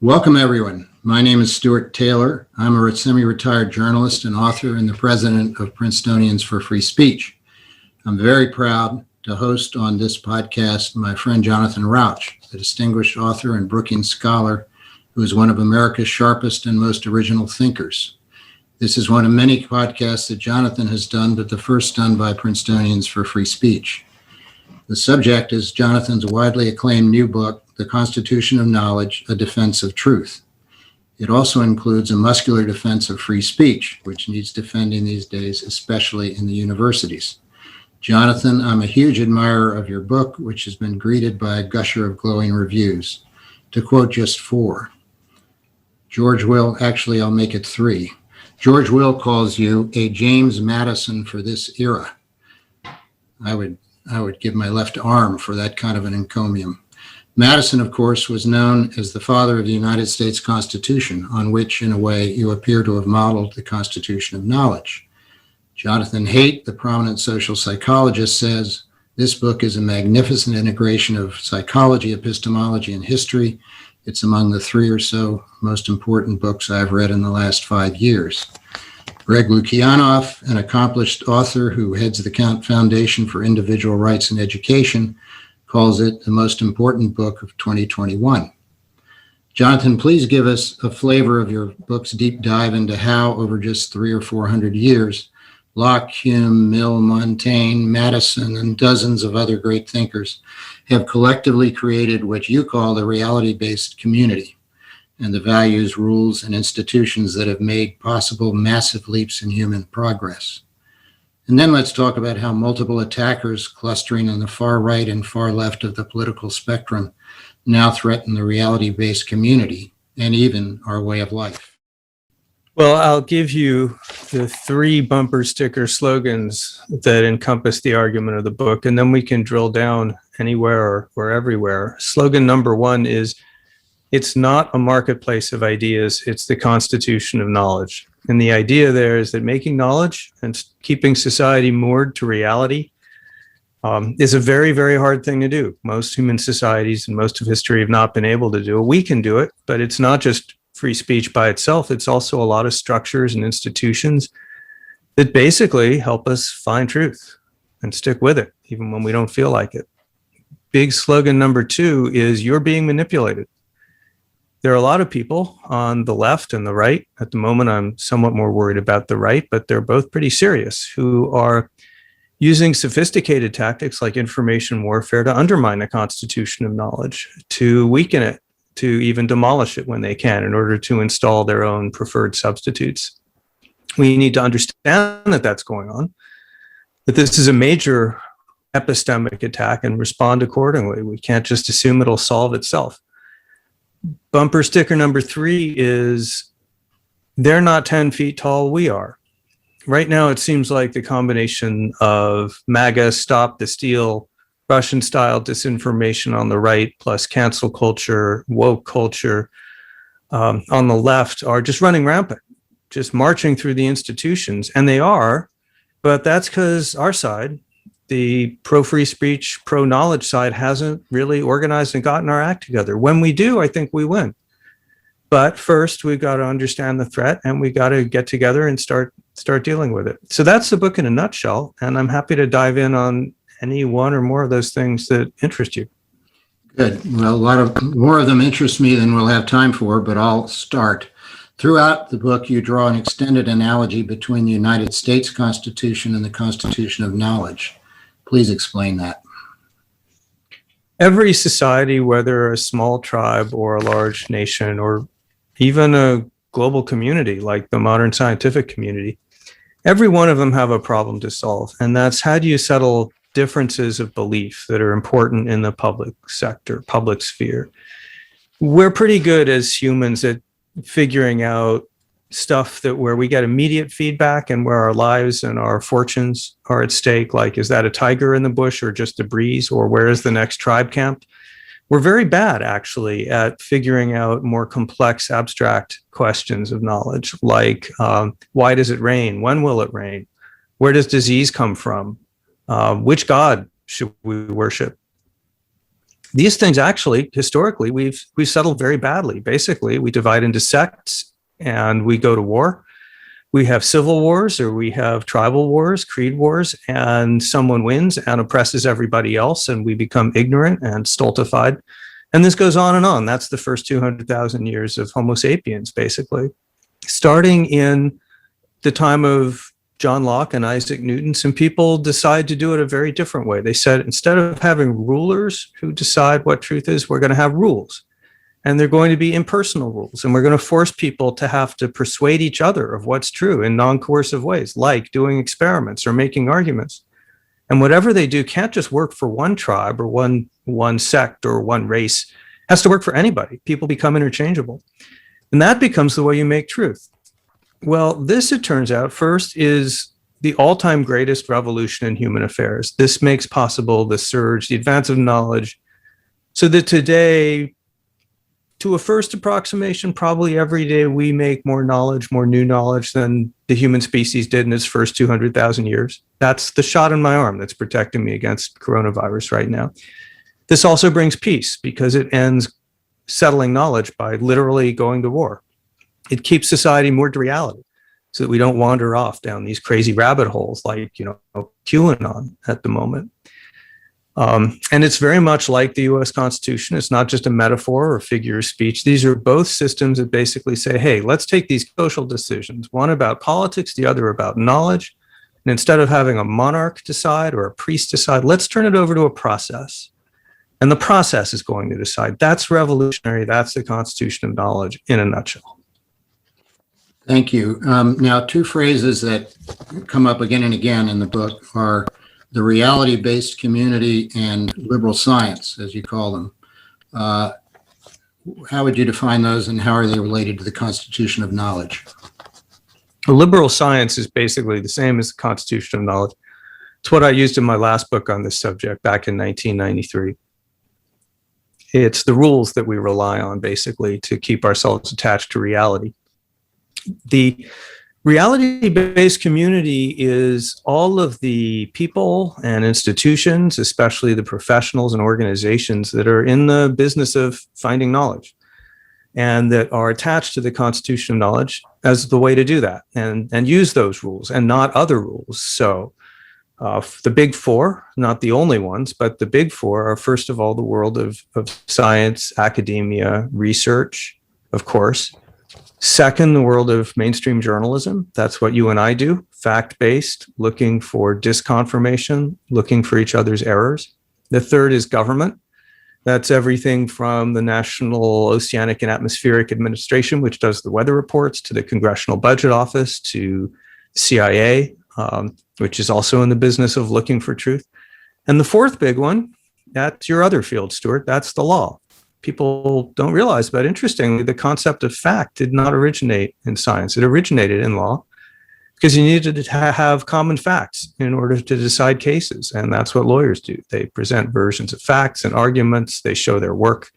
Welcome, everyone. My name is Stuart Taylor. I'm a semi-retired journalist and author and the president of Princetonians for Free Speech. I'm very proud to host on this podcast my friend Jonathan Rauch, a distinguished author and Brookings scholar who is one of America's sharpest and most original thinkers. This is one of many podcasts that Jonathan has done, but the first done by Princetonians for Free Speech. The subject is Jonathan's widely acclaimed new book, The Constitution of Knowledge, A Defense of Truth. It also includes a muscular defense of free speech, which needs defending these days, especially in the universities. Jonathan, I'm a huge admirer of your book, which has been greeted by a gusher of glowing reviews. To quote just four, George Will, actually I'll make it three. George Will calls you a James Madison for this era. I would give my left arm for that kind of an encomium. Madison, of course, was known as the father of the United States Constitution, on which, in a way, you appear to have modeled the Constitution of Knowledge. Jonathan Haidt, the prominent social psychologist, says, this book is a magnificent integration of psychology, epistemology, and history. It's among the three or so most important books I've read in the last 5 years. Greg Lukianoff, an accomplished author who heads the Count Foundation for Individual Rights and Education, calls it the most important book of 2021. Jonathan, please give us a flavor of your book's deep dive into how, over just 300 or 400 years, Locke, Hume, Mill, Montaigne, Madison, and dozens of other great thinkers have collectively created what you call the reality-based community, and the values, rules, and institutions that have made possible massive leaps in human progress. And then let's talk about how multiple attackers clustering on the far right and far left of the political spectrum now threaten the reality-based community and even our way of life. Well, I'll give you the three bumper sticker slogans that encompass the argument of the book, and then we can drill down anywhere or everywhere. Slogan number one is, it's not a marketplace of ideas, it's the Constitution of Knowledge. And the idea there is that making knowledge and keeping society moored to reality is a very, very hard thing to do. Most human societies and most of history have not been able to do it. We can do it, but it's not just free speech by itself. It's also a lot of structures and institutions that basically help us find truth and stick with it, even when we don't feel like it. Big slogan number two is, you're being manipulated. There are a lot of people on the left and the right. At the moment, I'm somewhat more worried about the right, but they're both pretty serious, who are using sophisticated tactics like information warfare to undermine the Constitution of Knowledge, to weaken it, to even demolish it when they can in order to install their own preferred substitutes. We need to understand that that's going on, that this is a major epistemic attack, and respond accordingly. We can't just assume it'll solve itself. Bumper sticker number three is, they're not 10 feet tall, we are. Right now, it seems like the combination of MAGA, Stop the Steal, Russian-style disinformation on the right, plus cancel culture, woke culture on the left are just running rampant, just marching through the institutions. And they are, but that's because our side, the pro-free speech, pro-knowledge side, hasn't really organized and gotten our act together. When we do, I think we win. But first, we've got to understand the threat, and we got to get together and start dealing with it. So that's the book in a nutshell, and I'm happy to dive in on any one or more of those things that interest you. Good. Well, a lot of more of them interest me than we'll have time for, but I'll start. Throughout the book, you draw an extended analogy between the United States Constitution and the Constitution of Knowledge. Please explain that. Every society, whether a small tribe or a large nation, or even a global community like the modern scientific community, every one of them have a problem to solve. And that's, how do you settle differences of belief that are important in the public sector, public sphere? We're pretty good as humans at figuring out stuff that where we get immediate feedback and where our lives and our fortunes are at stake, like, is that a tiger in the bush or just a breeze, or where is the next tribe camp? We're very bad, actually, at figuring out more complex, abstract questions of knowledge, like why does it rain? When will it rain? Where does disease come from? Which God should we worship? These things actually, historically, we've settled very badly. Basically, we divide into sects and we go to war. We have civil wars, or we have tribal wars, creed wars, and someone wins and oppresses everybody else, and we become ignorant and stultified. And this goes on and on. That's the first 200,000 years of Homo sapiens, basically. Starting in the time of John Locke and Isaac Newton, some people decide to do it a very different way. They said, instead of having rulers who decide what truth is, we're going to have rules. And they're going to be impersonal rules. And we're going to force people to have to persuade each other of what's true in non-coercive ways, like doing experiments or making arguments. And whatever they do can't just work for one tribe or one sect or one race. It has to work for anybody. People become interchangeable. And that becomes the way you make truth. Well, this, it turns out, first is the all-time greatest revolution in human affairs. This makes possible the surge, the advance of knowledge, so that today, to a first approximation, probably every day we make more knowledge, more new knowledge than the human species did in its first 200,000 years. That's the shot in my arm that's protecting me against coronavirus right now. This also brings peace because it ends settling knowledge by literally going to war. It keeps society moored to reality so that we don't wander off down these crazy rabbit holes like, QAnon at the moment. And it's very much like the US Constitution. It's not just a metaphor or figure of speech. These are both systems that basically say, hey, let's take these social decisions, one about politics, the other about knowledge. And instead of having a monarch decide or a priest decide, let's turn it over to a process. And the process is going to decide. That's revolutionary. That's the Constitution of knowledge in a nutshell. Thank you. Now, two phrases that come up again and again in the book are the reality-based community and liberal science, as you call them. How would you define those, and how are they related to the Constitution of knowledge? Liberal science is basically the same as the Constitution of knowledge. It's what I used in my last book on this subject back in 1993. It's the rules that we rely on, basically, to keep ourselves attached to reality. The reality-based community is all of the people and institutions, especially the professionals and organizations that are in the business of finding knowledge and that are attached to the Constitution of knowledge as the way to do that and use those rules and not other rules. So the big four, not the only ones, but the big four are, first of all, the world of science, academia, research, of course. Second, the world of mainstream journalism. That's what you and I do, fact-based, looking for disconfirmation, looking for each other's errors. The third is government. That's everything from the National Oceanic and Atmospheric Administration, which does the weather reports, to the Congressional Budget Office, to CIA, which is also in the business of looking for truth. And the fourth big one, that's your other field, Stuart, that's the law. People don't realize, but interestingly, the concept of fact did not originate in science. It originated in law because you needed to have common facts in order to decide cases. And that's what lawyers do. They present versions of facts and arguments. They show their work.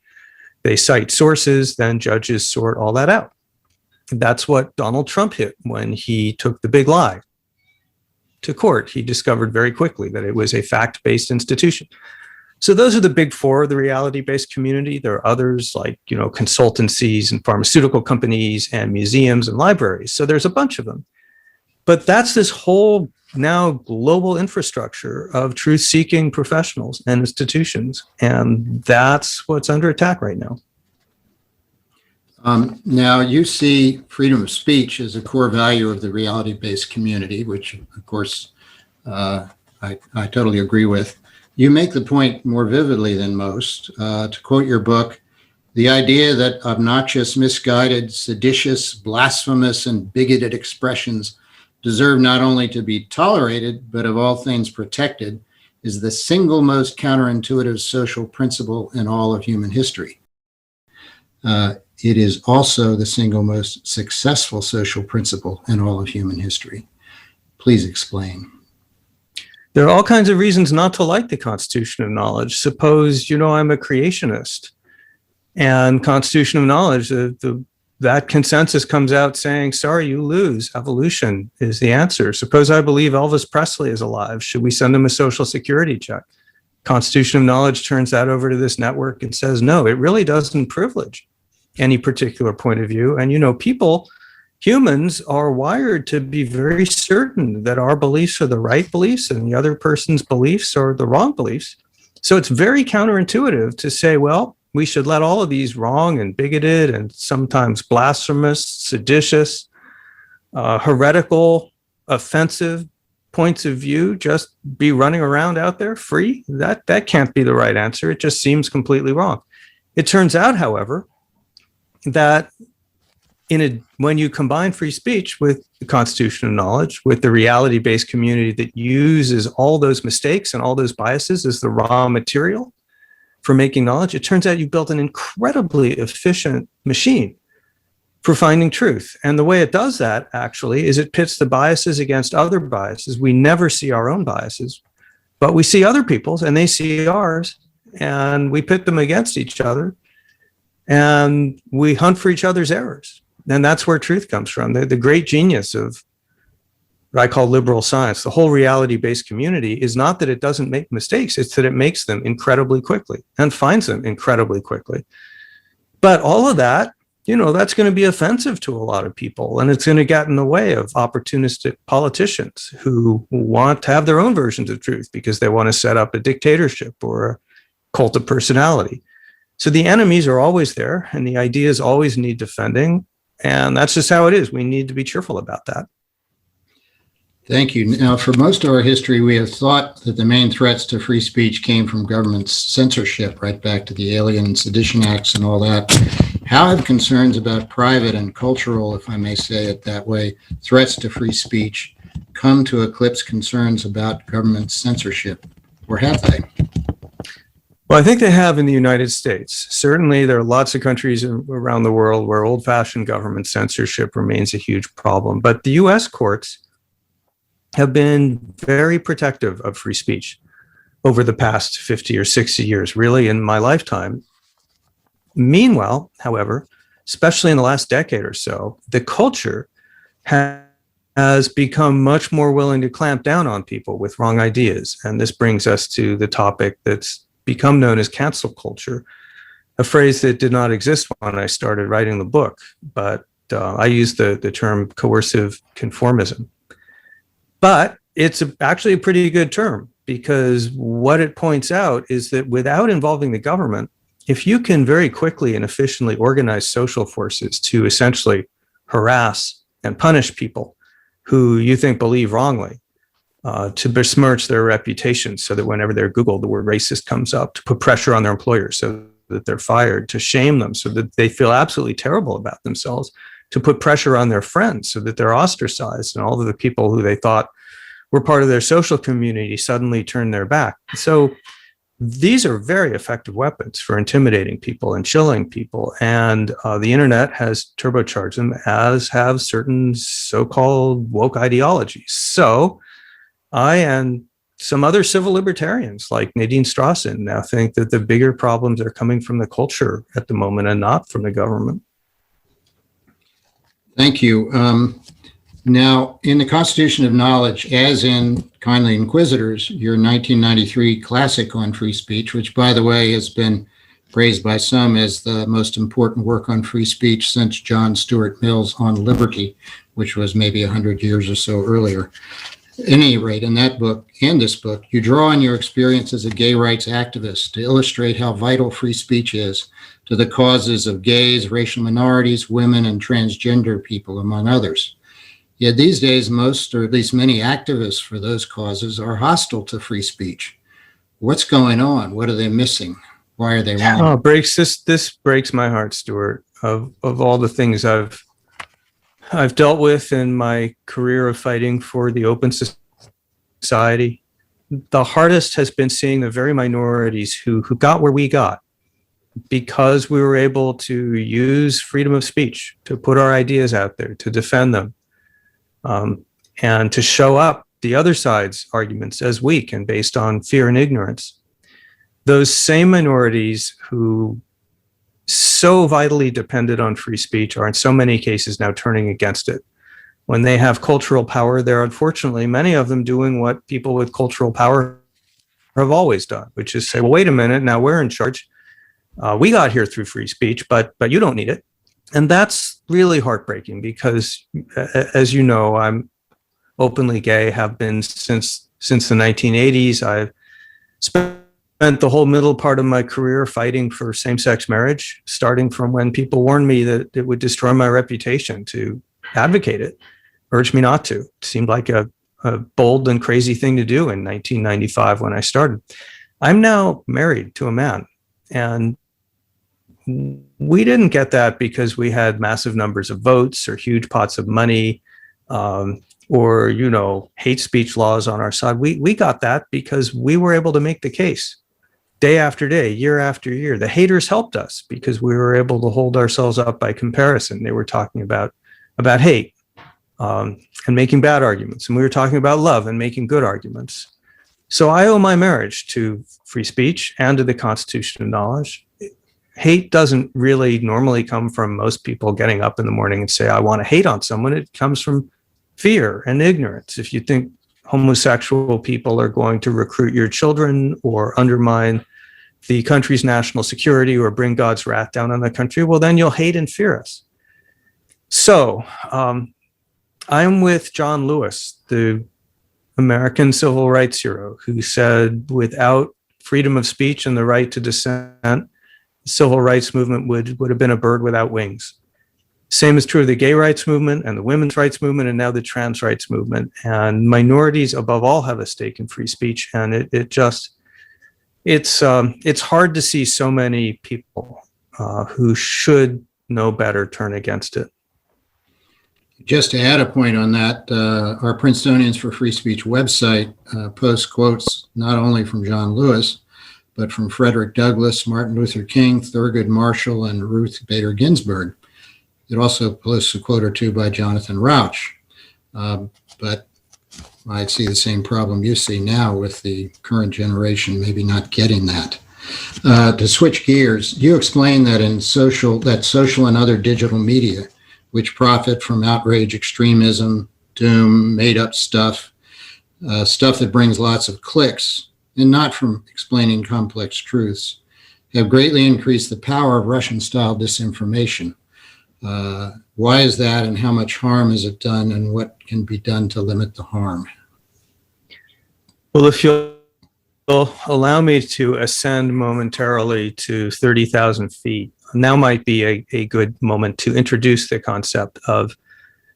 They cite sources. Then judges sort all that out. That's what Donald Trump hit when he took the big lie to court. He discovered very quickly that it was a fact-based institution. So those are the big four of the reality-based community. There are others like, consultancies and pharmaceutical companies and museums and libraries. So there's a bunch of them. But that's this whole now global infrastructure of truth-seeking professionals and institutions. And that's what's under attack right now. Now, you see freedom of speech as a core value of the reality-based community, which, of course, I totally agree with. You make the point more vividly than most. To quote your book, the idea that obnoxious, misguided, seditious, blasphemous, and bigoted expressions deserve not only to be tolerated, but of all things protected, is the single most counterintuitive social principle in all of human history. It is also the single most successful social principle in all of human history. Please explain. There are all kinds of reasons not to like the Constitution of knowledge. Suppose, I'm a creationist and Constitution of knowledge, that consensus comes out saying, sorry, you lose. Evolution is the answer. Suppose I believe Elvis Presley is alive. Should we send him a Social Security check? Constitution of Knowledge turns that over to this network and says, no, it really doesn't privilege any particular point of view. And, humans are wired to be very certain that our beliefs are the right beliefs and the other person's beliefs are the wrong beliefs. So it's very counterintuitive to say, well, we should let all of these wrong and bigoted and sometimes blasphemous, seditious, heretical, offensive points of view just be running around out there free. That can't be the right answer. It just seems completely wrong. It turns out, however, that when you combine free speech with the Constitution of Knowledge, with the reality-based community that uses all those mistakes and all those biases as the raw material for making knowledge, it turns out you built an incredibly efficient machine for finding truth. And the way it does that, actually, is it pits the biases against other biases. We never see our own biases, but we see other people's and they see ours, and we pit them against each other, and we hunt for each other's errors. And that's where truth comes from. The great genius of what I call liberal science, the whole reality-based community, is not that it doesn't make mistakes, it's that it makes them incredibly quickly and finds them incredibly quickly. But all of that, that's going to be offensive to a lot of people, and it's going to get in the way of opportunistic politicians who want to have their own versions of truth because they want to set up a dictatorship or a cult of personality. So the enemies are always there, and the ideas always need defending. And that's just how it is. We need to be cheerful about that. Thank you. Now, for most of our history, we have thought that the main threats to free speech came from government censorship, right back to the Alien and Sedition Acts and all that. How have concerns about private and cultural, if I may say it that way, threats to free speech come to eclipse concerns about government censorship, or have they? Well, I think they have in the United States. Certainly, there are lots of countries around the world where old-fashioned government censorship remains a huge problem. But the U.S. courts have been very protective of free speech over the past 50 or 60 years, really in my lifetime. Meanwhile, however, especially in the last decade or so, the culture has become much more willing to clamp down on people with wrong ideas. And this brings us to the topic that's become known as cancel culture, a phrase that did not exist when I started writing the book, but I used the term coercive conformism. But it's actually a pretty good term, because what it points out is that without involving the government, if you can very quickly and efficiently organize social forces to essentially harass and punish people who you think believe wrongly, to besmirch their reputation so that whenever they're Googled, the word racist comes up, to put pressure on their employers so that they're fired, to shame them so that they feel absolutely terrible about themselves, to put pressure on their friends so that they're ostracized, and all of the people who they thought were part of their social community suddenly turn their back. So these are very effective weapons for intimidating people and chilling people. And the internet has turbocharged them, as have certain so-called woke ideologies. So I and some other civil libertarians like Nadine Strawson now think that the bigger problems are coming from the culture at the moment and not from the government. Thank you. Now, in the Constitution of Knowledge, as in Kindly Inquisitors, your 1993 classic on free speech, which, by the way, has been praised by some as the most important work on free speech since John Stuart Mill's On Liberty, which was maybe 100 years or so earlier. At any rate, in that book and this book, you draw on your experience as a gay rights activist to illustrate how vital free speech is to the causes of gays, racial minorities, women, and transgender people, among others. Yet these days, most, or at least many activists for those causes are hostile to free speech. What's going on? What are they missing? Why are they wrong? Oh, this breaks my heart, Stuart. Of all the things I've dealt with in my career of fighting for the open society, the hardest has been seeing the very minorities who got where we got because we were able to use freedom of speech to put our ideas out there, to defend them, and to show up the other side's arguments as weak and based on fear and ignorance. Those same minorities who so vitally depended on free speech are in so many cases now turning against it. When they have cultural power, they're unfortunately, many of them, doing what people with cultural power have always done, which is say, well, wait a minute, now we're in charge. We got here through free speech, but you don't need it. And that's really heartbreaking because, as you know, I'm openly gay, have been since the 1980s. I've spent the whole middle part of my career fighting for same-sex marriage, starting from when people warned me that it would destroy my reputation to advocate it, urged me not to. It seemed like a bold and crazy thing to do in 1995 when I started. I'm now married to a man, and we didn't get that because we had massive numbers of votes or huge pots of money, or, you know, hate speech laws on our side. We got that because we were able to make the case day after day, year after year. The haters helped us because we were able to hold ourselves up by comparison. They were talking about hate and making bad arguments, and we were talking about love and making good arguments. So I owe my marriage to free speech and to the Constitution of Knowledge. Hate doesn't really normally come from most people getting up in the morning and say, I want to hate on someone. It comes from fear and ignorance. If you think homosexual people are going to recruit your children or undermine the country's national security or bring God's wrath down on the country, well, then you'll hate and fear us. So I'm with John Lewis, the American civil rights hero, who said without freedom of speech and the right to dissent, the civil rights movement would have been a bird without wings. Same is true of the gay rights movement and the women's rights movement and now the trans rights movement. And minorities above all have a stake in free speech. And it's hard to see so many people who should know better turn against it. Just to add a point on that, our Princetonians for Free Speech website posts quotes not only from John Lewis, but from Frederick Douglass, Martin Luther King, Thurgood Marshall, and Ruth Bader Ginsburg. It also posts a quote or two by Jonathan Rauch. But I see the same problem you see now with the current generation maybe not getting that. To switch gears, you explain that social and other digital media, which profit from outrage, extremism, doom, made-up stuff that brings lots of clicks, and not from explaining complex truths, have greatly increased the power of Russian-style disinformation. Why is that, and how much harm has it done, and what can be done to limit the harm? Well, if you'll allow me to ascend momentarily to 30,000 feet, now might be a good moment to introduce the concept of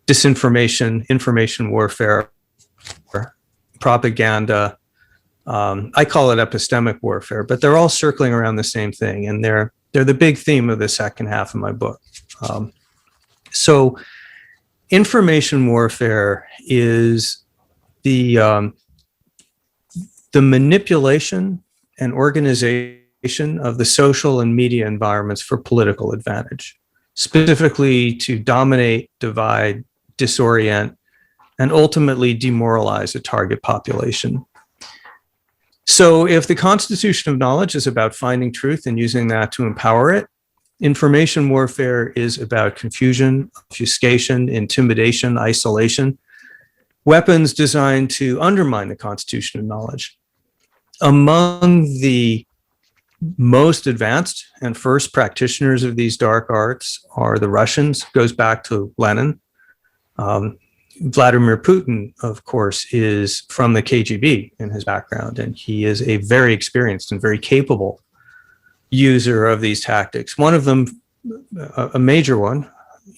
disinformation, information warfare, propaganda. I call it epistemic warfare, but they're all circling around the same thing, and they're the big theme of the second half of my book. So information warfare is the manipulation and organization of the social and media environments for political advantage, specifically to dominate, divide, disorient, and ultimately demoralize a target population. So if the Constitution of Knowledge is about finding truth and using that to empower it, information warfare is about confusion, obfuscation, intimidation, isolation, weapons designed to undermine the Constitution of Knowledge. Among the most advanced and first practitioners of these dark arts are the Russians. Goes back to Lenin. Vladimir Putin, of course, is from the KGB in his background, and he is a very experienced and very capable user of these tactics. One of them, a major one,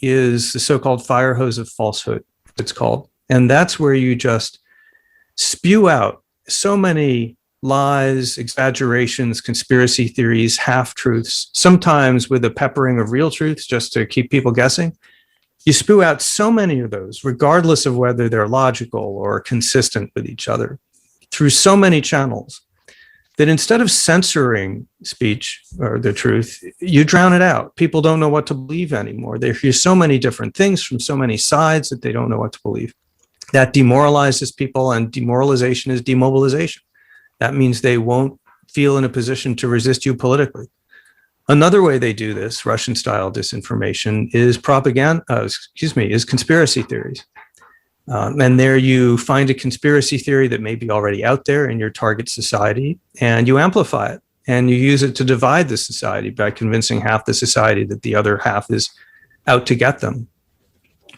is the so-called firehose of falsehood, it's called. And that's where you just spew out so many lies, exaggerations, conspiracy theories, half-truths, sometimes with a peppering of real truths just to keep people guessing. You spew out so many of those, regardless of whether they're logical or consistent with each other, through so many channels, that instead of censoring speech or the truth, you drown it out. People don't know what to believe anymore. They hear so many different things from so many sides that they don't know what to believe. That demoralizes people, and demoralization is demobilization. That means they won't feel in a position to resist you politically. Another way they do this, Russian-style disinformation, is is conspiracy theories. And there you find a conspiracy theory that may be already out there in your target society, and you amplify it. And you use it to divide the society by convincing half the society that the other half is out to get them.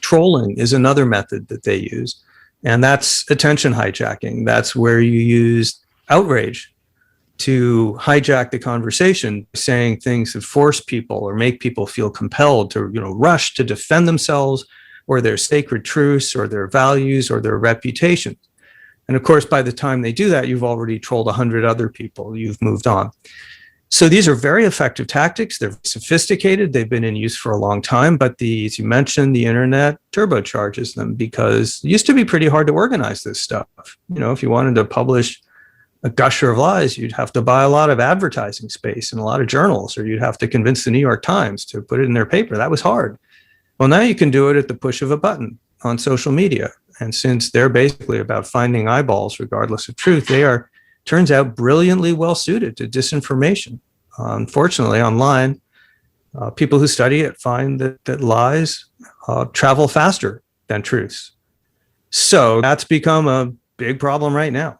Trolling is another method that they use. And that's attention hijacking. That's where you use outrage to hijack the conversation, saying things that force people or make people feel compelled to, rush to defend themselves or their sacred truths or their values or their reputation. And of course, by the time they do that, you've already trolled 100 other people. You've moved on. So these are very effective tactics. They're sophisticated. They've been in use for a long time. But as you mentioned, the internet turbocharges them, because it used to be pretty hard to organize this stuff. If you wanted to publish a gusher of lies, you'd have to buy a lot of advertising space in a lot of journals, or you'd have to convince the New York Times to put it in their paper. That was hard. Well, now you can do it at the push of a button on social media. And since they're basically about finding eyeballs regardless of truth, they are, turns out, brilliantly well suited to disinformation. Unfortunately, online, people who study it find that lies travel faster than truths. So that's become a big problem right now.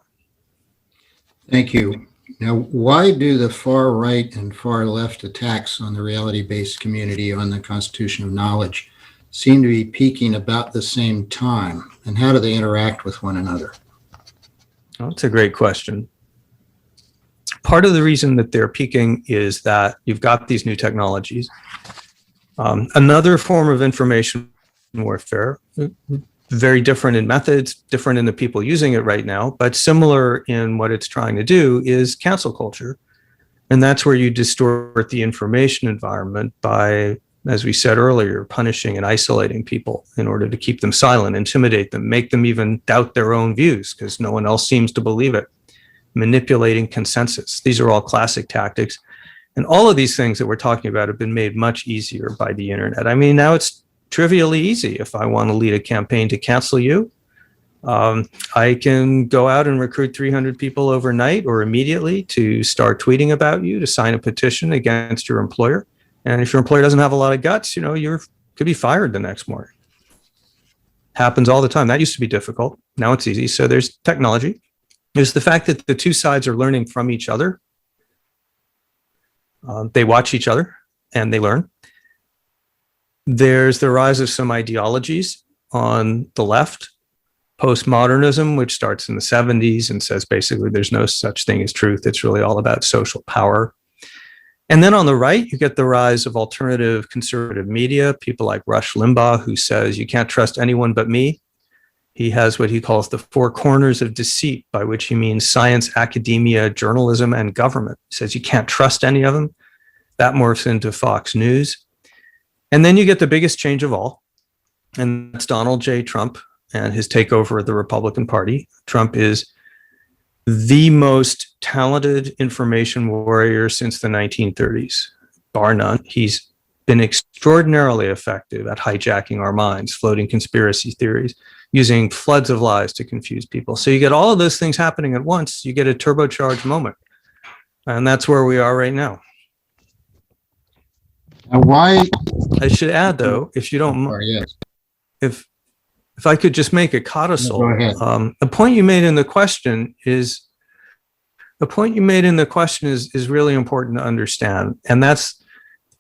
Thank you. Now, why do the far right and far left attacks on the reality-based community on the Constitution of Knowledge seem to be peaking about the same time? And how do they interact with one another? Well, that's a great question. Part of the reason that they're peaking is that you've got these new technologies. Another form of information warfare, very different in methods, different in the people using it right now, but similar in what it's trying to do, is cancel culture. And that's where you distort the information environment by, as we said earlier, punishing and isolating people in order to keep them silent, intimidate them, make them even doubt their own views because no one else seems to believe it. Manipulating consensus. These are all classic tactics. And all of these things that we're talking about have been made much easier by the internet. I mean, now it's trivially easy. If I want to lead a campaign to cancel you, I can go out and recruit 300 people overnight or immediately to start tweeting about you, to sign a petition against your employer. And if your employer doesn't have a lot of guts, you could be fired the next morning. Happens all the time. That used to be difficult. Now it's easy. So there's technology. There's the fact that the two sides are learning from each other. They watch each other and they learn. There's the rise of some ideologies on the left, postmodernism, which starts in the 70s and says basically there's no such thing as truth. It's really all about social power. And then on the right, you get the rise of alternative conservative media, people like Rush Limbaugh, who says you can't trust anyone but me. He has what he calls the four corners of deceit, by which he means science, academia, journalism, and government. He says you can't trust any of them. That morphs into Fox News. And then you get the biggest change of all, and that's Donald J. Trump and his takeover of the Republican Party. Trump is the most talented information warrior since the 1930s, bar none. He's been extraordinarily effective at hijacking our minds, floating conspiracy theories, using floods of lies to confuse people. So you get all of those things happening at once. You get a turbocharged moment. And that's where we are right now. Now, why? I should add, though, if you don't mind, Yes. if I could just make a codicil, Go ahead. the point you made in the question is really important to understand. And that's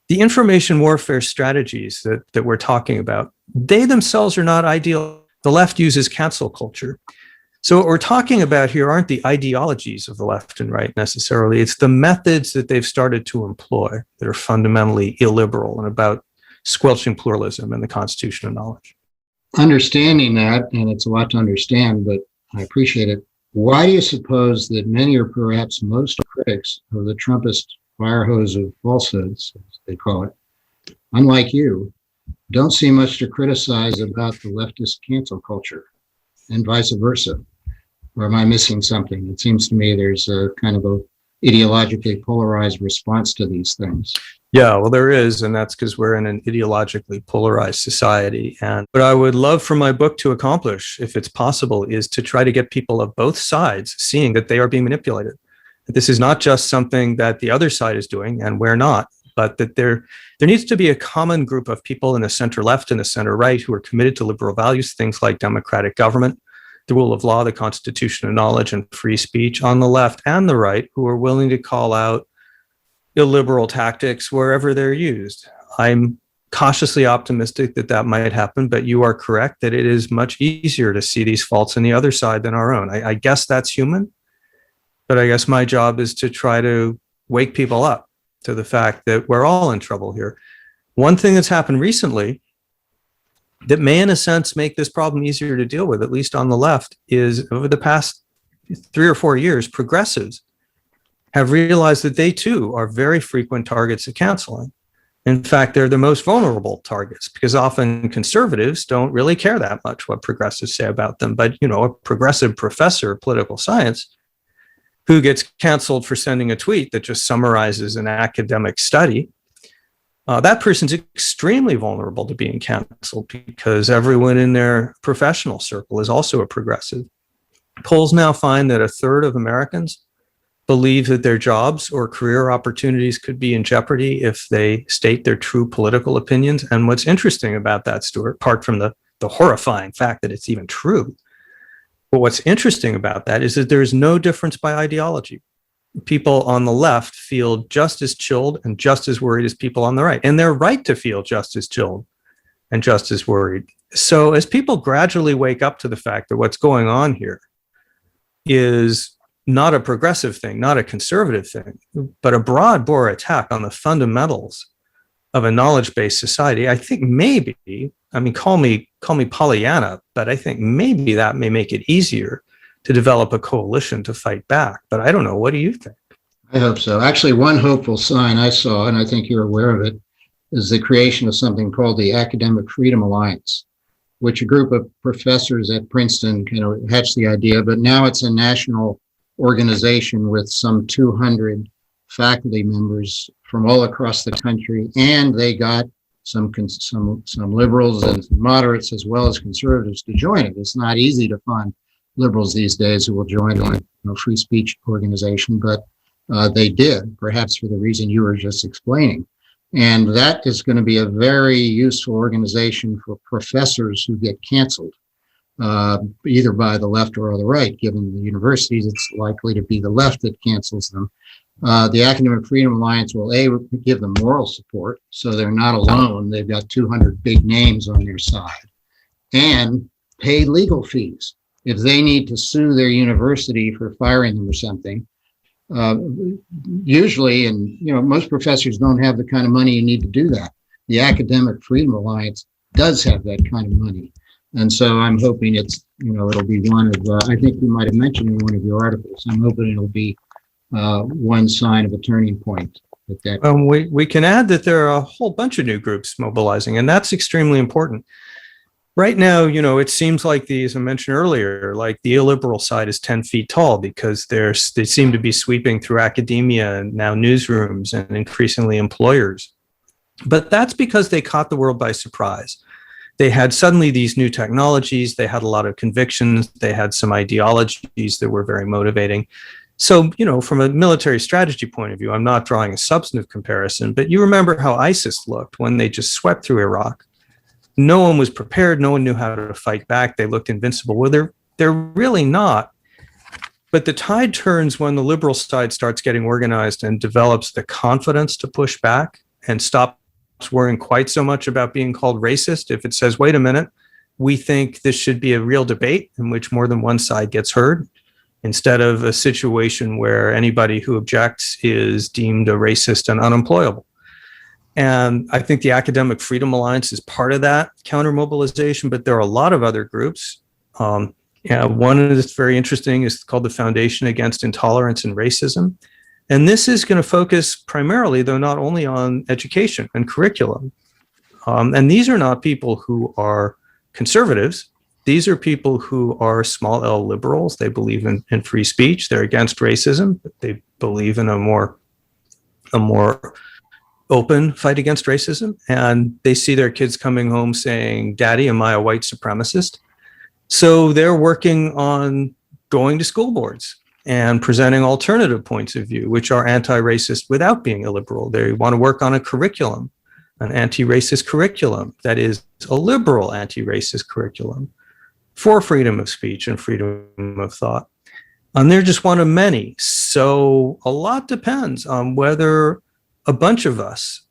the information warfare strategies that we're talking about. They themselves are not ideal. The left uses cancel culture. So what we're talking about here aren't the ideologies of the left and right necessarily. It's the methods that they've started to employ that are fundamentally illiberal and about squelching pluralism and the Constitution of Knowledge. Understanding that, and it's a lot to understand, but I appreciate it. Why do you suppose that many or perhaps most critics of the Trumpist firehose of falsehoods, as they call it, unlike you, don't see much to criticize about the leftist cancel culture, and vice versa? Or am I missing something? It seems to me there's a kind of a ideologically polarized response to these things. Yeah, well, there is, and that's because we're in an ideologically polarized society. And what I would love for my book to accomplish, if it's possible, is to try to get people of both sides seeing that they are being manipulated. That this is not just something that the other side is doing, and we're not, but that there needs to be a common group of people in the center left and the center right who are committed to liberal values, things like democratic government, the rule of law, the Constitution of knowledge, and free speech on the left and the right, who are willing to call out illiberal tactics wherever they're used. I'm cautiously optimistic that that might happen, but you are correct that it is much easier to see these faults on the other side than our own. I guess that's human, but I guess my job is to try to wake people up to the fact that we're all in trouble here. One thing that's happened recently that may, in a sense, make this problem easier to deal with, at least on the left, is over the past 3 or 4 years, progressives have realized that they too are very frequent targets of canceling. In fact, they're the most vulnerable targets because often conservatives don't really care that much what progressives say about them. But, a progressive professor of political science who gets canceled for sending a tweet that just summarizes an academic study, that person's extremely vulnerable to being canceled because everyone in their professional circle is also a progressive. Polls now find that 1/3 of Americans believe that their jobs or career opportunities could be in jeopardy if they state their true political opinions. And what's interesting about that, Stuart, apart from the horrifying fact that it's even true, but what's interesting about that is that there's no difference by ideology. People on the left feel just as chilled and just as worried as people on the right, and they're right to feel just as chilled and just as worried. So as people gradually wake up to the fact that what's going on here is not a progressive thing, not a conservative thing, but a broad bore attack on the fundamentals of a knowledge-based society, I think maybe, call me Pollyanna, but I think maybe that may make it easier to develop a coalition to fight back. But I don't know. What do you think? I hope so. Actually, one hopeful sign I saw, and I think you're aware of it, is the creation of something called the Academic Freedom Alliance, which a group of professors at Princeton kind of hatched the idea, but now it's a national organization with some 200 faculty members from all across the country, and they got some liberals and moderates as well as conservatives to join it. It's not easy to find liberals these days who will join a free speech organization, but they did, perhaps for the reason you were just explaining. And that is going to be a very useful organization for professors who get canceled, either by the left or the right. Given the universities, it's likely to be the left that cancels them. The Academic Freedom Alliance will give them moral support, so they're not alone. They've got 200 big names on their side, and pay legal fees if they need to sue their university for firing them or something. Usually, and most professors don't have the kind of money you need to do that. The Academic Freedom Alliance does have that kind of money. And so I'm hoping it'll be one of, I think you might have mentioned in one of your articles, I'm hoping it'll be one sign of a turning point. We can add that there are a whole bunch of new groups mobilizing, and that's extremely important. Right now, it seems like as I mentioned earlier, like the illiberal side is 10 feet tall because they seem to be sweeping through academia and now newsrooms and increasingly employers. But that's because they caught the world by surprise. They had suddenly these new technologies, they had a lot of convictions, they had some ideologies that were very motivating. So, from a military strategy point of view, I'm not drawing a substantive comparison, but you remember how ISIS looked when they just swept through Iraq. No one was prepared. No one knew how to fight back. They looked invincible. Well, they're really not. But the tide turns when the liberal side starts getting organized and develops the confidence to push back and stops worrying quite so much about being called racist. If it says, wait a minute, we think this should be a real debate in which more than one side gets heard, instead of a situation where anybody who objects is deemed a racist and unemployable. And I think the Academic Freedom Alliance is part of that counter mobilization, but there are a lot of other groups. One that's very interesting is called the Foundation Against Intolerance and Racism. And this is going to focus primarily, though not only on education and curriculum. And these are not people who are conservatives. These are people who are small L liberals. They believe in free speech. They're against racism. They believe in a more open fight against racism. And they see their kids coming home saying, Daddy, am I a white supremacist? So they're working on going to school boards and presenting alternative points of view, which are anti-racist without being illiberal. They want to work on a curriculum, an anti-racist curriculum that is a liberal anti-racist curriculum for freedom of speech and freedom of thought. And they're just one of many. So a lot depends on whether a bunch of us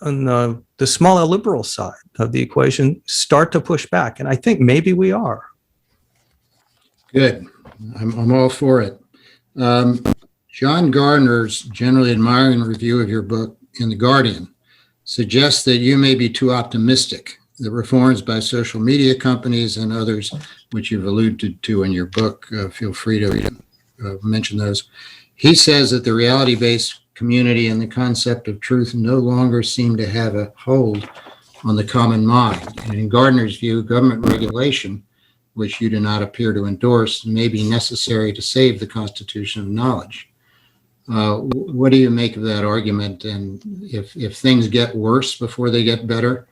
on the small liberal side of the equation start to push back. And I think maybe we are. Good. I'm all for it. John Gardner's generally admiring review of your book in The Guardian suggests that you may be too optimistic. The reforms by social media companies and others, which you've alluded to in your book, feel free to mention those. He says that the reality-based community and the concept of truth no longer seem to have a hold on the common mind. And in Gardner's view, government regulation, which you do not appear to endorse, may be necessary to save the constitution of knowledge. What do you make of that argument? And if things get worse before they get better,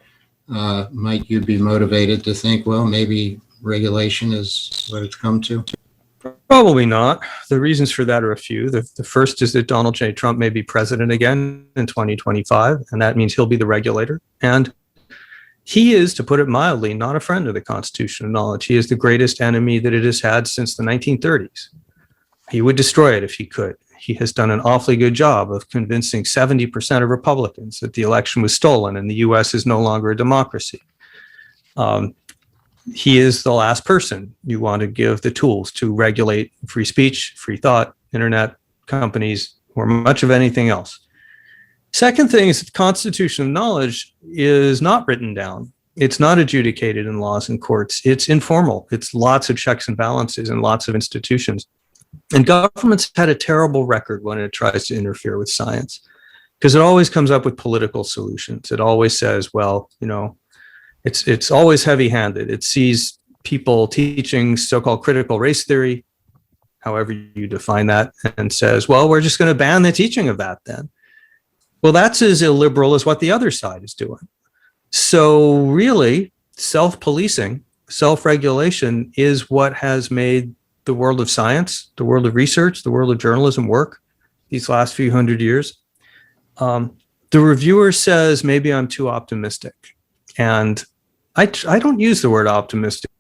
might you be motivated to think, well, maybe regulation is what it's come to? Probably not. The reasons for that are a few. The first is that Donald J. Trump may be president again in 2025, and that means he'll be the regulator. And he is, to put it mildly, not a friend of the Constitution of Knowledge. He is the greatest enemy that it has had since the 1930s. He would destroy it if he could. He has done an awfully good job of convincing 70% of Republicans that the election was stolen and the U.S. is no longer a democracy. He is the last person you want to give the tools to regulate free speech, free thought, internet companies, or much of anything else. Second thing is that the Constitution of Knowledge is not written down. It's not adjudicated in laws and courts. It's informal. It's lots of checks and balances and lots of institutions. And government's had a terrible record when it tries to interfere with science, because it always comes up with political solutions. It always says, well, you know, it's always heavy-handed. It sees people teaching so-called critical race theory, however you define that, and says, well, we're just going to ban the teaching of that then. Well, that's as illiberal as what the other side is doing. So really, self-policing, self-regulation is what has made the world of science, the world of research, the world of journalism work these last few hundred years. The reviewer says, maybe I'm too optimistic. And I don't use the word optimistic,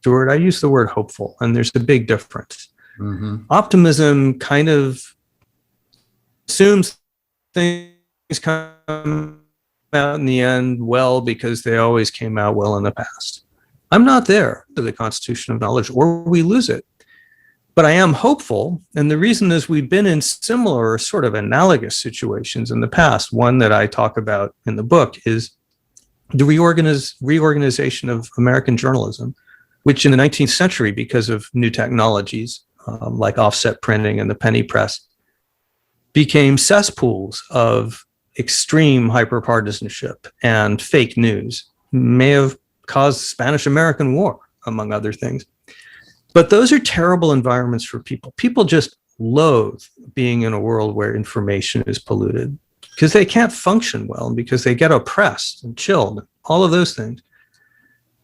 Stuart. I use the word hopeful, and there's a big difference. Mm-hmm. Optimism kind of assumes things come out in the end well because they always came out well in the past. I'm not there to the Constitution of Knowledge, or we lose it. But I am hopeful, and the reason is we've been in similar sort of analogous situations in the past. One that I talk about in the book is the reorganization of American journalism, which in the 19th century, because of new technologies like offset printing and the penny press, became cesspools of extreme hyperpartisanship and fake news, may have caused the Spanish-American War, among other things. But those are terrible environments for people. People just loathe being in a world where information is polluted because they can't function well and because they get oppressed and chilled, all of those things.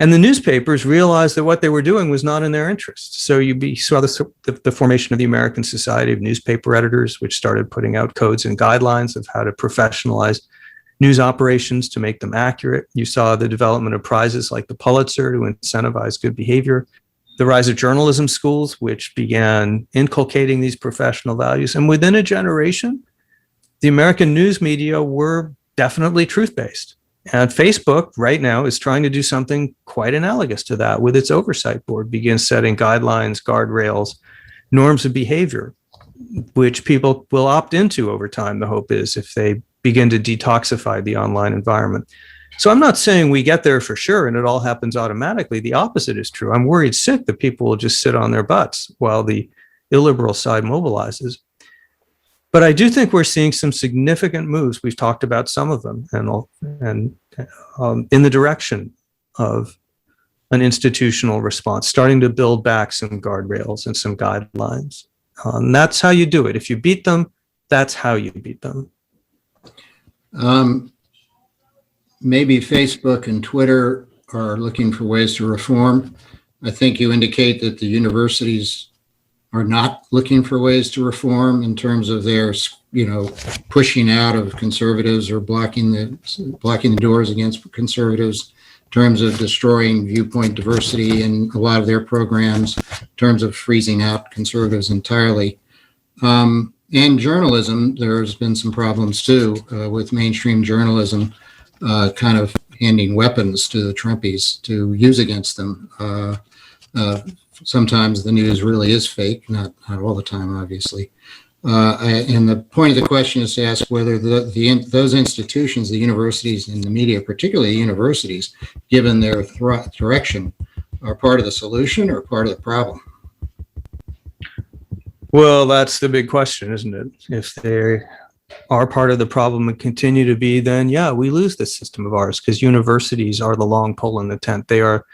And the newspapers realized that what they were doing was not in their interest. So you saw the formation of the American Society of Newspaper Editors, which started putting out codes and guidelines of how to professionalize news operations to make them accurate. You saw the development of prizes like the Pulitzer to incentivize good behavior. The rise of journalism schools, which began inculcating these professional values. And within a generation, the American news media were definitely truth-based. And Facebook right now is trying to do something quite analogous to that with its oversight board, begins setting guidelines, guardrails, norms of behavior, which people will opt into over time, the hope is, if they begin to detoxify the online environment. So I'm not saying we get there for sure and it all happens automatically. The opposite is true. I'm worried sick that people will just sit on their butts while the illiberal side mobilizes. But I do think we're seeing some significant moves. We've talked about some of them, and in the direction of an institutional response, starting to build back some guardrails and some guidelines. And that's how you do it. If you beat them, that's how you beat them. Maybe Facebook and Twitter are looking for ways to reform. I think you indicate that the universities are not looking for ways to reform in terms of their, pushing out of conservatives or blocking the doors against conservatives, in terms of destroying viewpoint diversity in a lot of their programs, in terms of freezing out conservatives entirely. And journalism, there's been some problems too with mainstream journalism kind of handing weapons to the Trumpies to use against them. Sometimes the news really is fake, not all the time, obviously. And the point of the question is to ask whether those institutions, the universities and the media, particularly universities, given their direction, are part of the solution or part of the problem. Well, that's the big question, isn't it? If they are part of the problem and continue to be, then yeah, we lose this system of ours, because universities are the long pole in the tent. They are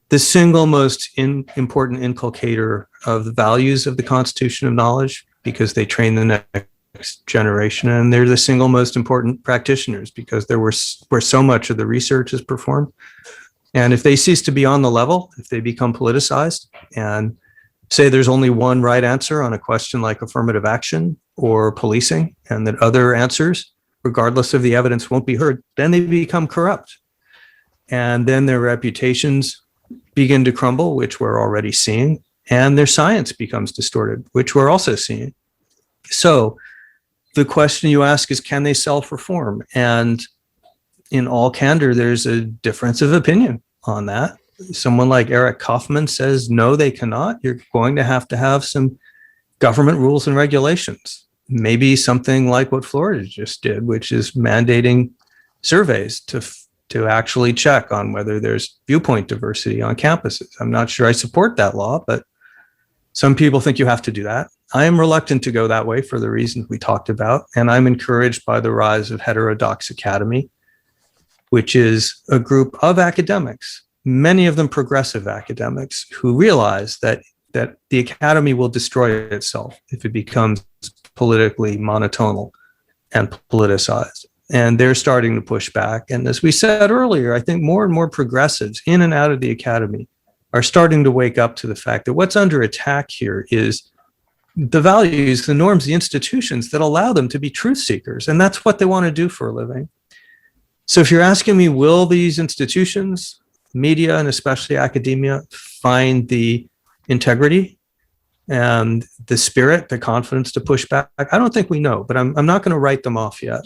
the single most important inculcator of the values of the Constitution of knowledge, because they train the next generation, and they're the single most important practitioners because they're where so much of the research is performed. And if they cease to be on the level, if they become politicized and say there's only one right answer on a question like affirmative action or policing, and that other answers, regardless of the evidence, won't be heard, then they become corrupt. And then their reputations begin to crumble, which we're already seeing, and their science becomes distorted, which we're also seeing. So the question you ask is, can they self-reform? And in all candor, there's a difference of opinion on that. Someone like Eric Kaufman says, no, they cannot. You're going to have some government rules and regulations. Maybe something like what Florida just did, which is mandating surveys to actually check on whether there's viewpoint diversity on campuses. I'm not sure I support that law, but some people think you have to do that. I am reluctant to go that way for the reasons we talked about, and I'm encouraged by the rise of Heterodox Academy, which is a group of academics, many of them progressive academics, who realize that the academy will destroy itself if it becomes politically monotonal and politicized. And they're starting to push back. And as we said earlier, I think more and more progressives in and out of the academy are starting to wake up to the fact that what's under attack here is the values, the norms, the institutions that allow them to be truth seekers. And that's what they want to do for a living. So if you're asking me, will these institutions, media, and especially academia, find the integrity and the spirit, the confidence to push back? I don't think we know, but I'm not going to write them off yet.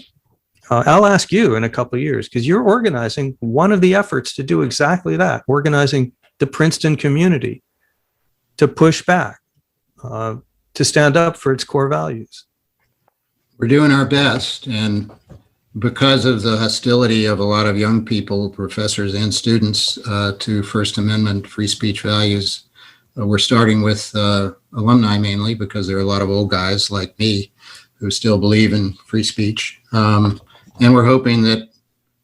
I'll ask you in a couple of years, because you're organizing one of the efforts to do exactly that, organizing the Princeton community to push back, to stand up for its core values. We're doing our best, and because of the hostility of a lot of young people, professors and students, to First Amendment free speech values, we're starting with alumni mainly, because there are a lot of old guys like me who still believe in free speech. And we're hoping that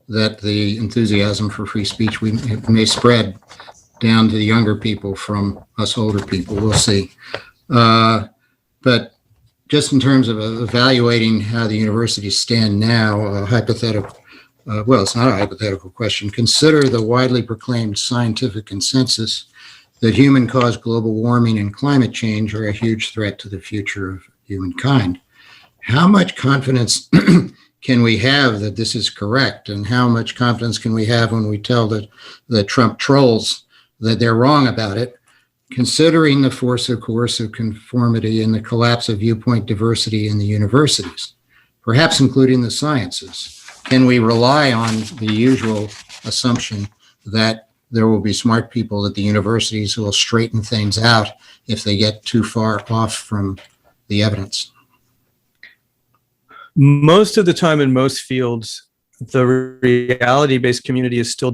the enthusiasm for free speech may spread down to the younger people from us older people. We'll see. But just in terms of evaluating how the universities stand now, hypothetical, well, it's not a hypothetical question. Consider the widely proclaimed scientific consensus that human-caused global warming and climate change are a huge threat to the future of humankind. How much confidence can we have that this is correct? And how much confidence can we have when we tell the Trump trolls that they're wrong about it, considering the force of coercive conformity and the collapse of viewpoint diversity in the universities, perhaps including the sciences? Can we rely on the usual assumption that there will be smart people at the universities who will straighten things out if they get too far off from the evidence? Most of the time in most fields, the reality-based community is still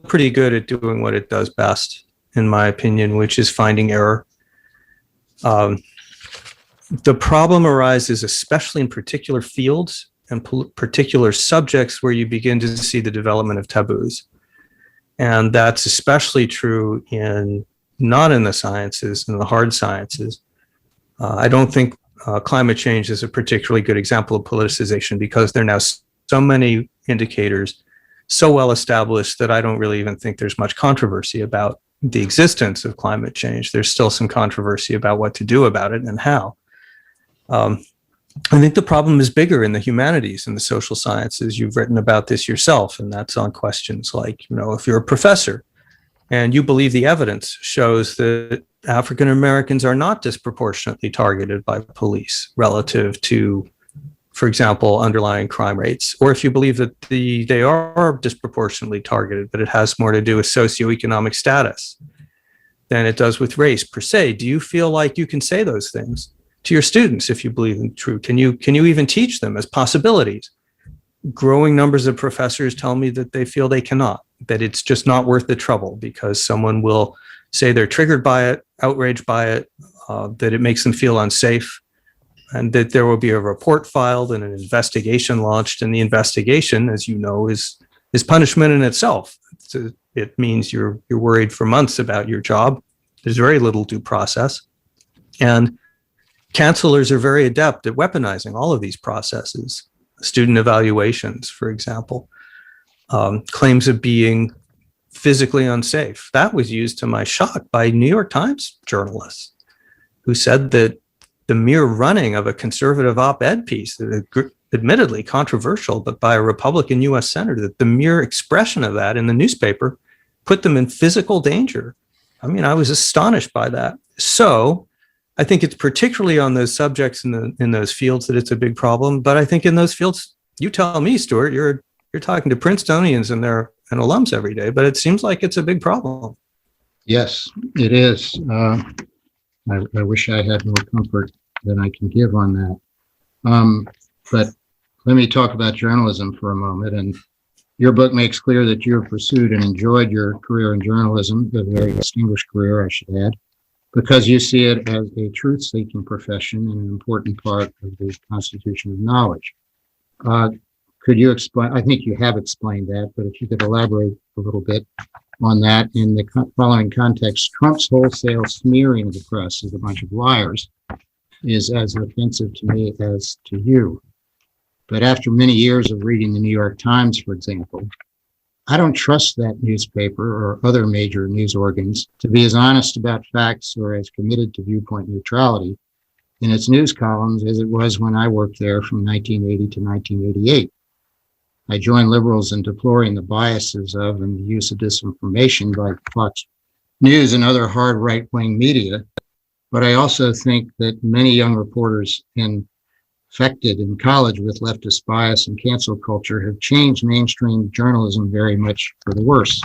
pretty good at doing what it does best, in my opinion, which is finding error. The problem arises especially in particular fields and particular subjects where you begin to see the development of taboos. And that's especially true not in the sciences, in the hard sciences. I don't think climate change is a particularly good example of politicization, because there are now so many indicators so well established that I don't really even think there's much controversy about the existence of climate change. There's still some controversy about what to do about it and how. I think the problem is bigger in the humanities and the social sciences. You've written about this yourself, and that's on questions like, if you're a professor and you believe the evidence shows that African Americans are not disproportionately targeted by police relative to, for example, underlying crime rates, or if you believe that they are disproportionately targeted, but it has more to do with socioeconomic status than it does with race per se, do you feel like you can say those things to your students if you believe them true? Can you even teach them as possibilities? Growing numbers of professors tell me that they feel they cannot, that it's just not worth the trouble because someone will say they're triggered by it, outraged by it, that it makes them feel unsafe, and that there will be a report filed and an investigation launched. And the investigation, as you know, is punishment in itself. It means you're worried for months about your job. There's very little due process. And cancelers are very adept at weaponizing all of these processes. Student evaluations, for example, claims of being physically unsafe. That was used to my shock by New York Times journalists who said that the mere running of a conservative op-ed piece, admittedly controversial, but by a Republican U.S. senator, that the mere expression of that in the newspaper put them in physical danger. I mean, I was astonished by that. So I think it's particularly on those subjects in those fields that it's a big problem. But I think in those fields, you tell me, Stuart, you're talking to Princetonians and alums every day, but it seems like it's a big problem. Yes, it is. I wish I had more comfort than I can give on that. But let me talk about journalism for a moment. And your book makes clear that you have pursued and enjoyed your career in journalism, a very distinguished career, I should add, because you see it as a truth-seeking profession and an important part of the constitution of knowledge. Could you explain? I think you have explained that, but if you could elaborate a little bit on that in the following context: Trump's wholesale smearing of the press as a bunch of liars is as offensive to me as to you. But after many years of reading the New York Times, for example, I don't trust that newspaper or other major news organs to be as honest about facts or as committed to viewpoint neutrality in its news columns as it was when I worked there from 1980 to 1988. I join liberals in deploring the biases of and the use of disinformation by Fox News and other hard right-wing media, but I also think that many young reporters infected in college with leftist bias and cancel culture have changed mainstream journalism very much for the worse.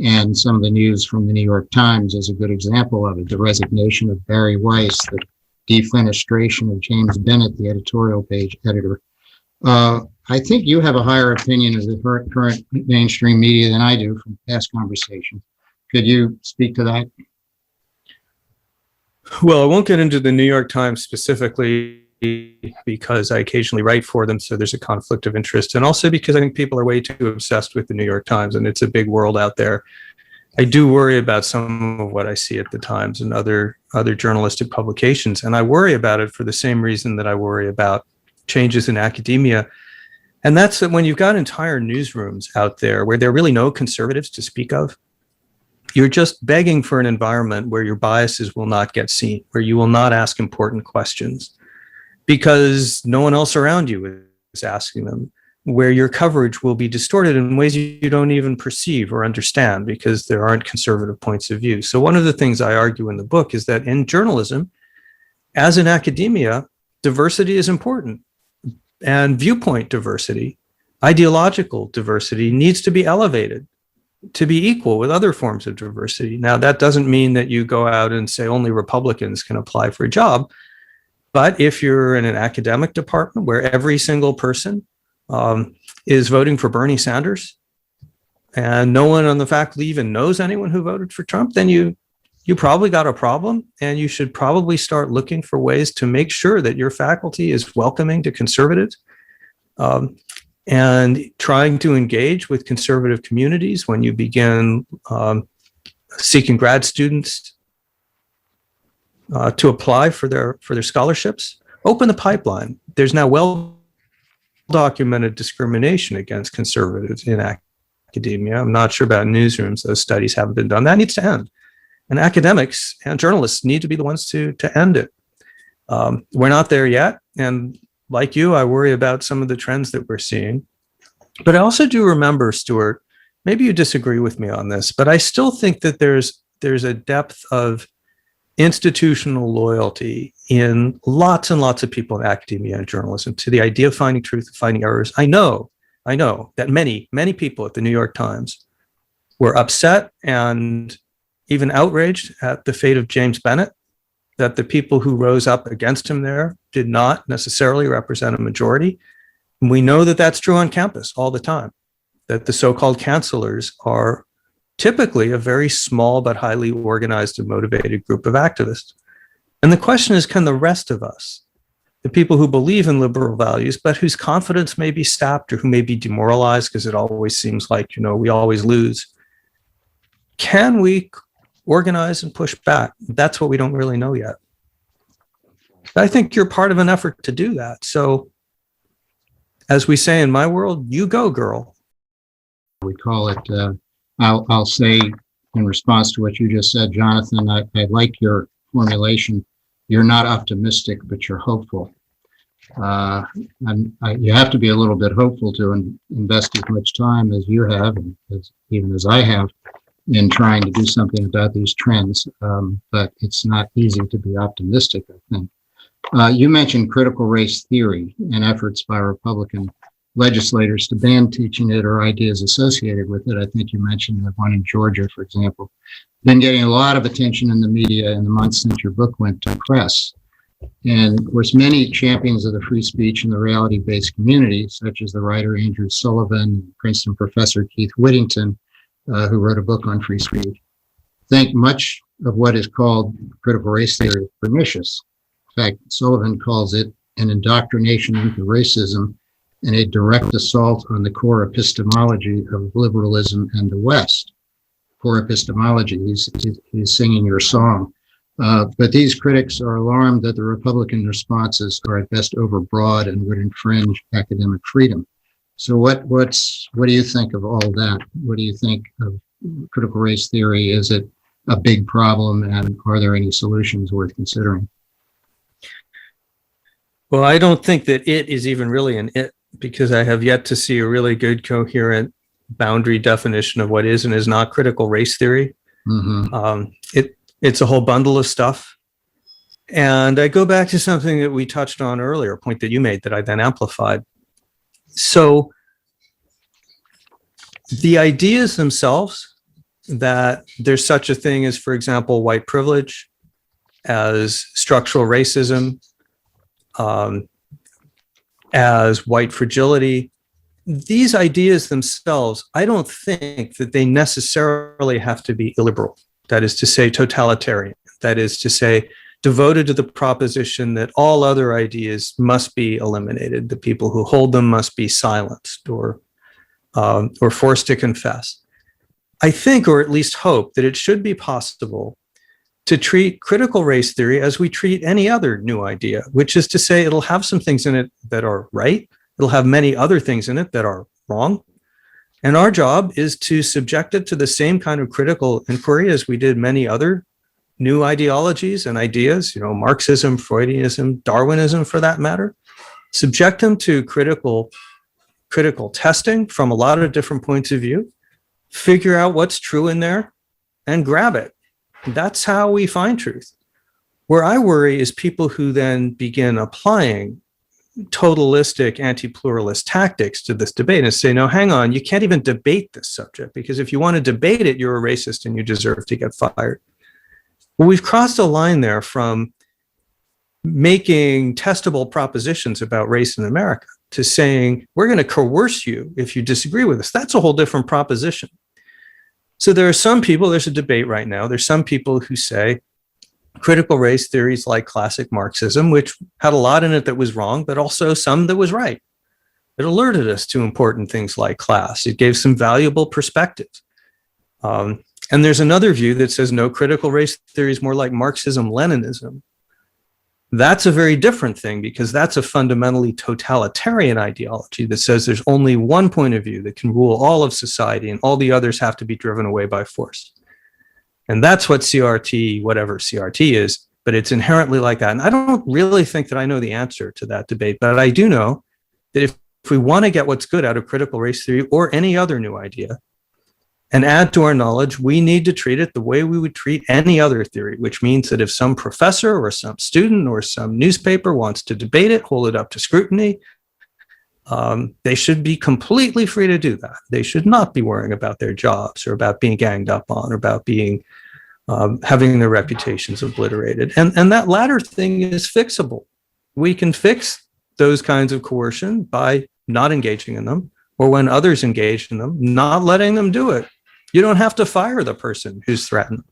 And some of the news from the New York Times is a good example of it. The resignation of Barry Weiss, the defenestration of James Bennett, the editorial page editor. I think you have a higher opinion of the current mainstream media than I do from past conversations. Could you speak to that? Well, I won't get into the New York Times specifically because I occasionally write for them, so there's a conflict of interest, and also because I think people are way too obsessed with the New York Times, and it's a big world out there. I do worry about some of what I see at the Times and other journalistic publications, and I worry about it for the same reason that I worry about changes in academia. And that's that when you've got entire newsrooms out there where there are really no conservatives to speak of, you're just begging for an environment where your biases will not get seen, where you will not ask important questions because no one else around you is asking them, where your coverage will be distorted in ways you don't even perceive or understand because there aren't conservative points of view. So one of the things I argue in the book is that in journalism, as in academia, diversity is important. And viewpoint diversity, ideological diversity needs to be elevated to be equal with other forms of diversity. Now, that doesn't mean that you go out and say only Republicans can apply for a job. But if you're in an academic department where every single person is voting for Bernie Sanders and no one on the faculty even knows anyone who voted for Trump, then you probably got a problem, and you should probably start looking for ways to make sure that your faculty is welcoming to conservatives and trying to engage with conservative communities when you begin seeking grad students to apply for their scholarships. Open the pipeline. There's now well-documented discrimination against conservatives in academia. I'm not sure about newsrooms. Those studies haven't been done. That needs to end. And academics and journalists need to be the ones to end it. We're not there yet. And like you, I worry about some of the trends that we're seeing. But I also do remember, Stuart, maybe you disagree with me on this, but I still think that there's a depth of institutional loyalty in lots and lots of people in academia and journalism to the idea of finding truth and finding errors. I know that many, many people at the New York Times were upset and even outraged at the fate of James Bennett, that the people who rose up against him there did not necessarily represent a majority. And we know that that's true on campus all the time, that the so-called cancelers are typically a very small but highly organized and motivated group of activists. And the question is, can the rest of us, the people who believe in liberal values, but whose confidence may be sapped or who may be demoralized because it always seems like, we always lose, can we organize and push back? That's what we don't really know yet. I think you're part of an effort to do that. So as we say in my world, you go, girl. We call it, I'll say in response to what you just said, Jonathan, I like your formulation. You're not optimistic, but you're hopeful. You have to be a little bit hopeful to invest as much time as you have, and even as I have, in trying to do something about these trends. But it's not easy to be optimistic, I think. You mentioned critical race theory and efforts by Republican legislators to ban teaching it or ideas associated with it. I think you mentioned the one in Georgia, for example. Been getting a lot of attention in the media in the months since your book went to press. And of course, many champions of the free speech in the reality-based community, such as the writer Andrew Sullivan, Princeton professor Keith Whittington, who wrote a book on free speech, think much of what is called critical race theory is pernicious. In fact, Sullivan calls it an indoctrination into racism and a direct assault on the core epistemology of liberalism and the West. Core epistemology, he's singing your song. But these critics are alarmed that the Republican responses are at best overbroad and would infringe academic freedom. So what do you think of all that? What do you think of critical race theory? Is it a big problem, and are there any solutions worth considering? Well, I don't think that it is even really an it, because I have yet to see a really good, coherent boundary definition of what is and is not critical race theory. Mm-hmm. It's a whole bundle of stuff. And I go back to something that we touched on earlier, a point that you made that I then amplified. So the ideas themselves, that there's such a thing as, for example, white privilege, as structural racism, as white fragility, these ideas themselves, I don't think that they necessarily have to be illiberal. That is to say, totalitarian. That is to say, devoted to the proposition that all other ideas must be eliminated. The people who hold them must be silenced or forced to confess. I think, or at least hope, that it should be possible to treat critical race theory as we treat any other new idea, which is to say it'll have some things in it that are right. It'll have many other things in it that are wrong. And our job is to subject it to the same kind of critical inquiry as we did many other new ideologies and ideas, Marxism, Freudianism, Darwinism, for that matter. Subject them to critical testing from a lot of different points of view, figure out what's true in there, and grab it. That's how we find truth. Where I worry is people who then begin applying totalistic, anti-pluralist tactics to this debate and say, no, hang on, you can't even debate this subject, because if you want to debate it, you're a racist and you deserve to get fired. Well, we've crossed a line there from making testable propositions about race in America to saying, we're going to coerce you if you disagree with us. That's a whole different proposition. So there are some people, there's a debate right now, there's some people who say critical race theories like classic Marxism, which had a lot in it that was wrong, but also some that was right. It alerted us to important things like class. It gave some valuable perspectives. And there's another view that says, no, critical race theory is more like Marxism-Leninism. That's a very different thing, because that's a fundamentally totalitarian ideology that says there's only one point of view that can rule all of society and all the others have to be driven away by force. And that's what CRT, whatever CRT is, but it's inherently like that. And I don't really think that I know the answer to that debate, but I do know that if we want to get what's good out of critical race theory or any other new idea and add to our knowledge, we need to treat it the way we would treat any other theory, which means that if some professor or some student or some newspaper wants to debate it, hold it up to scrutiny, they should be completely free to do that. They should not be worrying about their jobs or about being ganged up on or about being having their reputations obliterated. And that latter thing is fixable. We can fix those kinds of coercion by not engaging in them, or when others engage in them, not letting them do it. You don't have to fire the person who's threatened.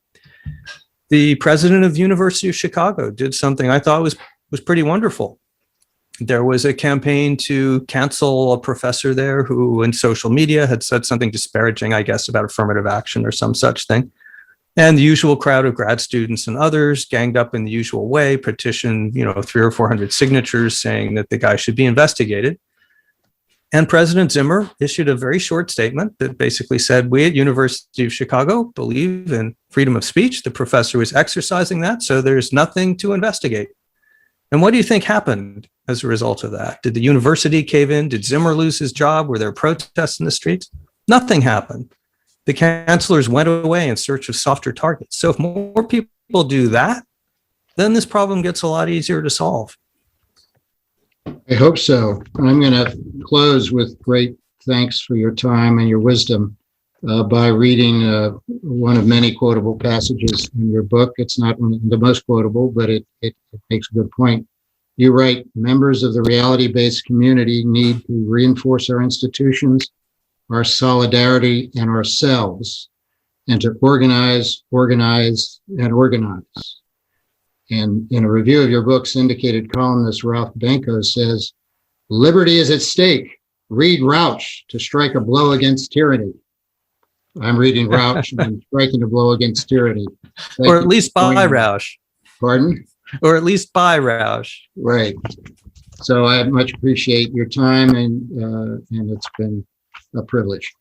The president of the University of Chicago did something I thought was pretty wonderful. There was a campaign to cancel a professor there who in social media had said something disparaging, I guess, about affirmative action or some such thing. And the usual crowd of grad students and others ganged up in the usual way, petitioned, 300 or 400 signatures saying that the guy should be investigated. And President Zimmer issued a very short statement that basically said, we at University of Chicago believe in freedom of speech. The professor was exercising that, so there's nothing to investigate. And what do you think happened as a result of that? Did the university cave in? Did Zimmer lose his job? Were there protests in the streets? Nothing happened. The cancelers went away in search of softer targets. So if more people do that, then this problem gets a lot easier to solve. I hope so. I'm going to close with great thanks for your time and your wisdom by reading one of many quotable passages in your book. It's not the most quotable, but it makes a good point. You write, members of the reality-based community need to reinforce our institutions, our solidarity, and ourselves, and to organize, and organize. And in a review of your book, syndicated columnist Ralph Benko says, liberty is at stake. Read Rauch to strike a blow against tyranny. I'm reading Rauch and I'm striking a blow against tyranny. Or at least by Rauch. Pardon? Or at least by Rauch. Right. So I much appreciate your time and it's been a privilege.